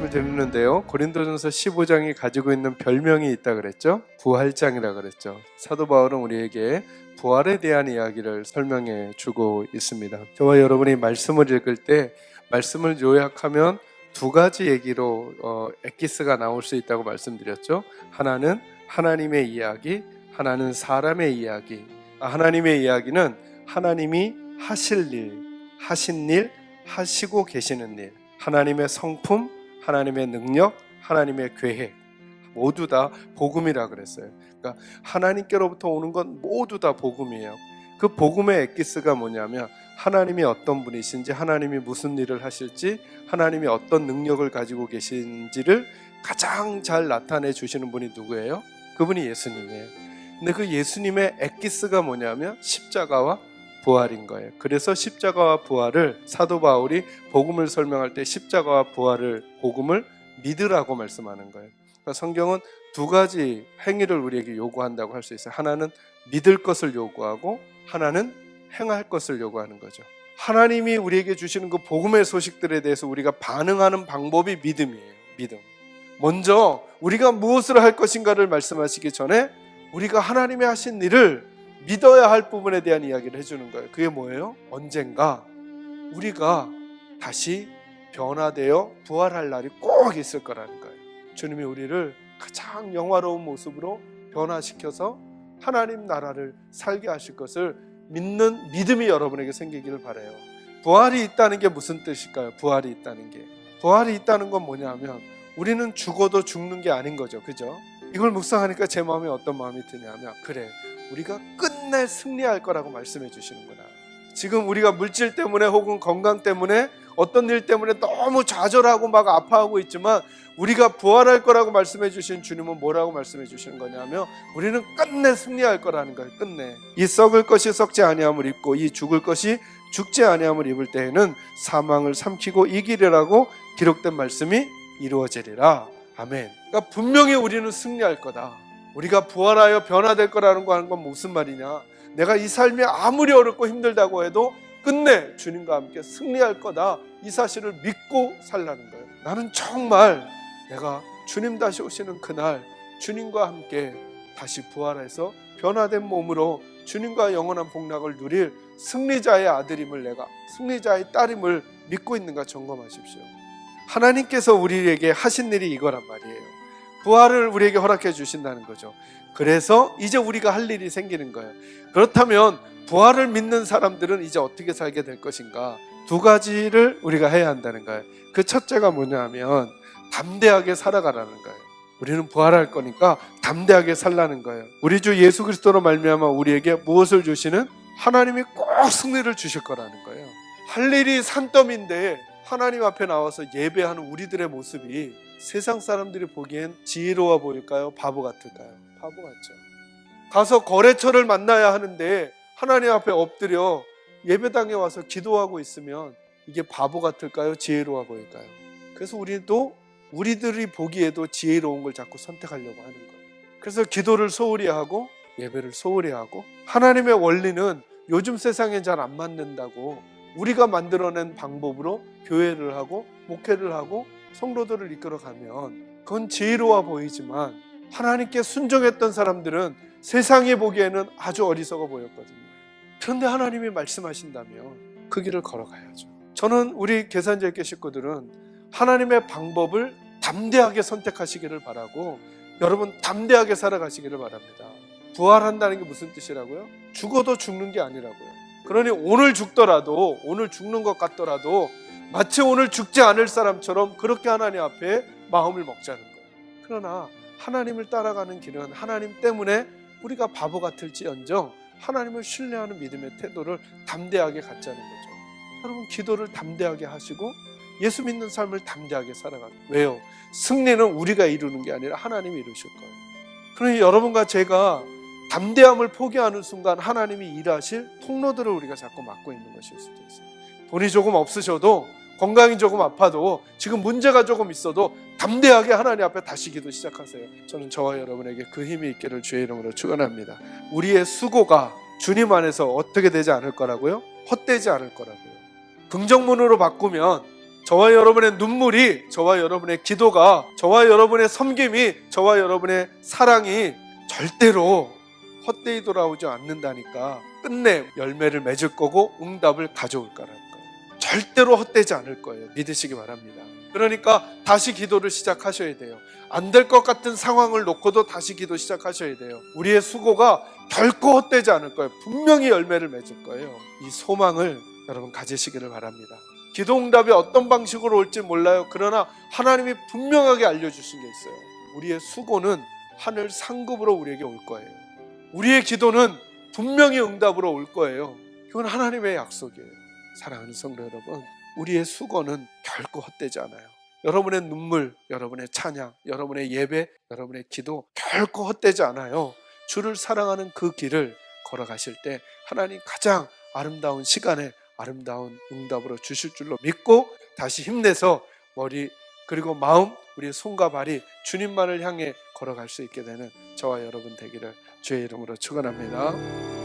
말씀을 드리는데요, 고린도전서 15장이 가지고 있는 별명이 있다 그랬죠. 부활장이라 그랬죠. 사도 바울은 우리에게 부활에 대한 이야기를 설명해 주고 있습니다. 저와 여러분이 말씀을 읽을 때 말씀을 요약하면 두 가지 얘기로 엑기스가 나올 수 있다고 말씀드렸죠. 하나는 하나님의 이야기, 하나는 사람의 이야기. 하나님의 이야기는 하나님이 하실 일, 하신 일, 하시고 계시는 일, 하나님의 성품, 하나님의 능력, 하나님의 계획, 모두 다 복음이라 그랬어요. 그러니까 하나님께로부터 오는 건 모두 다 복음이에요. 그 복음의 엑기스가 뭐냐면 하나님이 어떤 분이신지, 하나님이 무슨 일을 하실지, 하나님이 어떤 능력을 가지고 계신지를 가장 잘 나타내 주시는 분이 누구예요? 그분이 예수님이에요. 근데 그 예수님의 엑기스가 뭐냐면 십자가와 부활인 거예요. 그래서 십자가와 부활을 사도 바울이 복음을 설명할 때 십자가와 부활을 복음을 믿으라고 말씀하는 거예요. 그러니까 성경은 두 가지 행위를 우리에게 요구한다고 할 수 있어요. 하나는 믿을 것을 요구하고 하나는 행할 것을 요구하는 거죠. 하나님이 우리에게 주시는 그 복음의 소식들에 대해서 우리가 반응하는 방법이 믿음이에요. 믿음. 먼저 우리가 무엇을 할 것인가를 말씀하시기 전에 우리가 하나님이 하신 일을 믿어야 할 부분에 대한 이야기를 해주는 거예요. 그게 뭐예요? 언젠가 우리가 다시 변화되어 부활할 날이 꼭 있을 거라는 거예요. 주님이 우리를 가장 영화로운 모습으로 변화시켜서 하나님 나라를 살게 하실 것을 믿는 믿음이 여러분에게 생기기를 바라요. 부활이 있다는 게 무슨 뜻일까요? 부활이 있다는 게, 부활이 있다는 건 뭐냐면 우리는 죽어도 죽는 게 아닌 거죠. 그죠? 이걸 묵상하니까 제 마음에 어떤 마음이 드냐면, 그래, 우리가 끝내 승리할 거라고 말씀해 주시는구나. 지금 우리가 물질 때문에 혹은 건강 때문에 어떤 일 때문에 너무 좌절하고 막 아파하고 있지만 우리가 부활할 거라고 말씀해 주신 주님은 뭐라고 말씀해 주시는 거냐면 우리는 끝내 승리할 거라는 거예요. 끝내. 이 썩을 것이 썩지 아니함을 입고 이 죽을 것이 죽지 아니함을 입을 때에는 사망을 삼키고 이기리라고 기록된 말씀이 이루어지리라. 아멘. 그러니까 분명히 우리는 승리할 거다. 우리가 부활하여 변화될 거라는 거 하는 건 무슨 말이냐? 내가 이 삶이 아무리 어렵고 힘들다고 해도 끝내 주님과 함께 승리할 거다. 이 사실을 믿고 살라는 거예요. 나는 정말 내가 주님 다시 오시는 그날 주님과 함께 다시 부활해서 변화된 몸으로 주님과 영원한 복락을 누릴 승리자의 아들임을, 내가 승리자의 딸임을 믿고 있는가 점검하십시오. 하나님께서 우리에게 하신 일이 이거란 말이에요. 부활을 우리에게 허락해 주신다는 거죠. 그래서 이제 우리가 할 일이 생기는 거예요. 그렇다면 부활을 믿는 사람들은 이제 어떻게 살게 될 것인가? 두 가지를 우리가 해야 한다는 거예요. 그 첫째가 뭐냐면 담대하게 살아가라는 거예요. 우리는 부활할 거니까 담대하게 살라는 거예요. 우리 주 예수 그리스도로 말미암아 우리에게 무엇을 주시는? 하나님이 꼭 승리를 주실 거라는 거예요. 할 일이 산더미인데 하나님 앞에 나와서 예배하는 우리들의 모습이 세상 사람들이 보기엔 지혜로워 보일까요? 바보 같을까요? 바보 같죠. 가서 거래처를 만나야 하는데 하나님 앞에 엎드려 예배당에 와서 기도하고 있으면 이게 바보 같을까요? 지혜로워 보일까요? 그래서 우리들이 보기에도 지혜로운 걸 자꾸 선택하려고 하는 거예요. 그래서 기도를 소홀히 하고 예배를 소홀히 하고, 하나님의 원리는 요즘 세상에 잘 안 맞는다고 우리가 만들어낸 방법으로 교회를 하고 목회를 하고 성도들을 이끌어가면 그건 지혜로워 보이지만 하나님께 순종했던 사람들은 세상에 보기에는 아주 어리석어 보였거든요. 그런데 하나님이 말씀하신다면 그 길을 걸어가야죠. 저는 우리 계산제일교 식구들은 하나님의 방법을 담대하게 선택하시기를 바라고, 여러분 담대하게 살아가시기를 바랍니다. 부활한다는 게 무슨 뜻이라고요? 죽어도 죽는 게 아니라고요. 그러니 오늘 죽더라도, 오늘 죽는 것 같더라도 마치 오늘 죽지 않을 사람처럼 그렇게 하나님 앞에 마음을 먹자는 거예요. 그러나 하나님을 따라가는 길은 하나님 때문에 우리가 바보 같을지언정 하나님을 신뢰하는 믿음의 태도를 담대하게 갖자는 거죠. 여러분 기도를 담대하게 하시고 예수 믿는 삶을 담대하게 살아가는 거예요. 왜요? 승리는 우리가 이루는 게 아니라 하나님이 이루실 거예요. 그러니 여러분과 제가 담대함을 포기하는 순간 하나님이 일하실 통로들을 우리가 자꾸 막고 있는 것일 수도 있어요. 돈이 조금 없으셔도, 건강이 조금 아파도, 지금 문제가 조금 있어도 담대하게 하나님 앞에 다시 기도 시작하세요. 저는 저와 여러분에게 그 힘이 있기를 주의 이름으로 축원합니다. 우리의 수고가 주님 안에서 어떻게 되지 않을 거라고요? 헛되지 않을 거라고요. 긍정문으로 바꾸면 저와 여러분의 눈물이, 저와 여러분의 기도가, 저와 여러분의 섬김이, 저와 여러분의 사랑이 절대로 헛되이 돌아오지 않는다니까. 끝내 열매를 맺을 거고 응답을 가져올 거라는 거예요. 절대로 헛되지 않을 거예요. 믿으시기 바랍니다. 그러니까 다시 기도를 시작하셔야 돼요. 안 될 것 같은 상황을 놓고도 다시 기도 시작하셔야 돼요. 우리의 수고가 결코 헛되지 않을 거예요. 분명히 열매를 맺을 거예요. 이 소망을 여러분 가지시기를 바랍니다. 기도 응답이 어떤 방식으로 올지 몰라요. 그러나 하나님이 분명하게 알려주신 게 있어요. 우리의 수고는 하늘 상급으로 우리에게 올 거예요. 우리의 기도는 분명히 응답으로 올 거예요. 이건 하나님의 약속이에요. 사랑하는 성도 여러분, 우리의 수고는 결코 헛되지 않아요. 여러분의 눈물, 여러분의 찬양, 여러분의 예배, 여러분의 기도 결코 헛되지 않아요. 주를 사랑하는 그 길을 걸어가실 때 하나님 가장 아름다운 시간에 아름다운 응답으로 주실 줄로 믿고 다시 힘내서 머리 그리고 마음, 우리의 손과 발이 주님만을 향해 걸어갈 수 있게 되는 저와 여러분 되기를 주의 이름으로 축원합니다.